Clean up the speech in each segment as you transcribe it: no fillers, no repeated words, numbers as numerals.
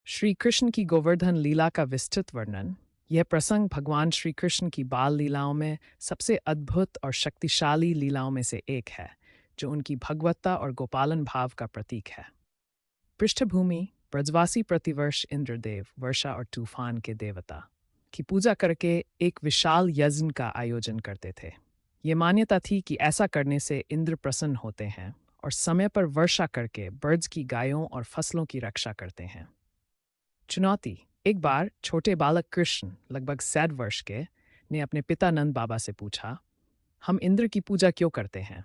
श्री कृष्ण की गोवर्धन लीला का विस्तृत वर्णन। यह प्रसंग भगवान श्री कृष्ण की बाल लीलाओं में सबसे अद्भुत और शक्तिशाली लीलाओं में से एक है, जो उनकी भगवत्ता और गोपालन भाव का प्रतीक है। पृष्ठभूमि: ब्रजवासी प्रतिवर्ष इंद्रदेव, वर्षा और तूफान के देवता, की पूजा करके एक विशाल यज्ञ का आयोजन करते थे। ये मान्यता थी कि ऐसा करने से इंद्र प्रसन्न होते हैं और समय पर वर्षा करके ब्रज की गायों और फसलों की रक्षा करते हैं। चुनौती: एक बार छोटे बालक कृष्ण, लगभग 7 वर्ष के, ने अपने पिता नंद बाबा से पूछा, हम इंद्र की पूजा क्यों करते हैं?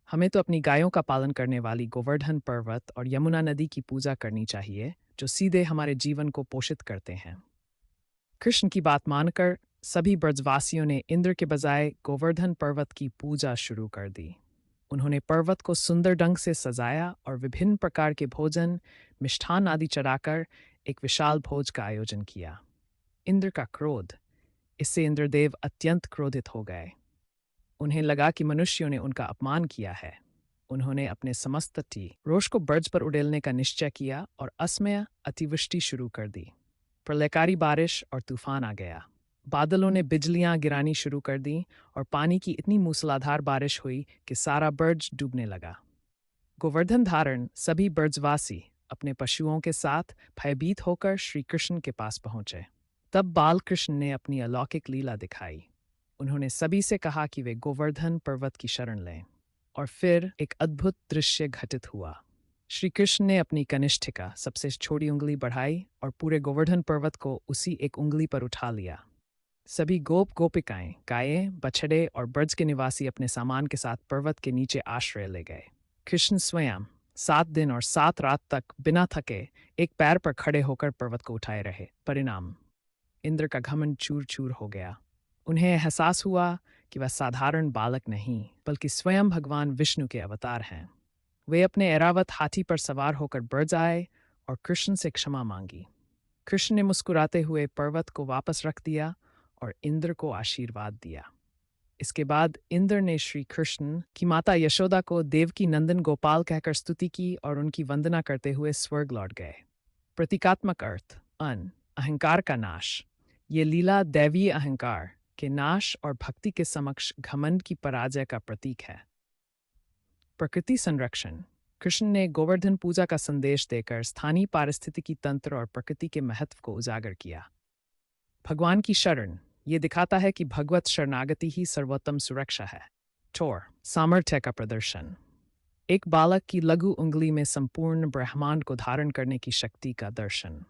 हमें तो अपनी गायों का पालन करने वाली गोवर्धन पर्वत और यमुना नदी की पूजा करनी चाहिए, जो सीधे हमारे जीवन को पोषित करते हैं। कृष्ण की बात मानकर सभी ब्रजवासियों ने इंद्र के बजाय गोवर्धन पर्वत की पूजा शुरू कर दी। उन्होंने पर्वत को सुंदर ढंग से सजाया और विभिन्न प्रकार के भोजन, मिष्ठान आदि चढ़ाकर एक विशाल भोज का आयोजन किया। इंद्र का क्रोध: इससे इंद्रदेव अत्यंत क्रोधित हो गए। उन्हें लगा कि मनुष्यों ने उनका अपमान किया है। उन्होंने अपने समस्त रोष को ब्रज पर उड़ेलने का निश्चय किया और असमय अतिवृष्टि शुरू कर दी। प्रलयकारी बारिश और तूफान आ गया। बादलों ने बिजलियां गिरानी शुरू कर दी और पानी की इतनी मूसलाधार बारिश हुई कि सारा ब्रज डूबने लगा। गोवर्धन धारण सभी ब्रजवासी अपने पशुओं के साथ भयभीत होकर श्री कृष्ण के पास पहुंचे। तब बाल कृष्ण ने अपनी अलौकिक लीला दिखाई। उन्होंने सभी से कहा कि वे गोवर्धन पर्वत की शरण लें, और फिर एक अद्भुत दृश्य घटित हुआ। श्री कृष्ण ने अपनी कनिष्ठिका, सबसे छोटी उंगली बढ़ाई और पूरे गोवर्धन पर्वत को उसी एक उंगली पर उठा लिया। सभी गोप गोपिकाएं, गायें, बछड़े और ब्रज के निवासी अपने सामान के साथ पर्वत के नीचे आश्रय ले गए। कृष्ण स्वयं 7 दिन और 7 रात तक बिना थके एक पैर पर खड़े होकर पर्वत को उठाए रहे। परिणाम: इंद्र का घमंड चूर चूर हो गया। उन्हें एहसास हुआ कि वह साधारण बालक नहीं, बल्कि स्वयं भगवान विष्णु के अवतार हैं। वे अपने ऐरावत हाथी पर सवार होकर ब्रज आए और कृष्ण से क्षमा मांगी। कृष्ण ने मुस्कुराते हुए पर्वत को वापस रख दिया और इंद्र को आशीर्वाद दिया। इसके बाद इंद्र ने श्री कृष्ण की माता यशोदा को देवकी नंदन गोपाल कहकर स्तुति की और उनकी वंदना करते हुए स्वर्ग लौट गए। प्रतीकात्मक अर्थ: अहंकार का नाश। ये लीला दैवीय अहंकार के नाश और भक्ति के समक्ष घमंड की पराजय का प्रतीक है। प्रकृति संरक्षण: कृष्ण ने गोवर्धन पूजा का संदेश देकर स्थानीय पारिस्थितिकी तंत्र और प्रकृति के महत्व को उजागर किया। भगवान की शरण: ये दिखाता है कि भगवत शरणागति ही सर्वोत्तम सुरक्षा है। सामर्थ्य का प्रदर्शन: एक बालक की लघु उंगली में संपूर्ण ब्रह्मांड को धारण करने की शक्ति का दर्शन।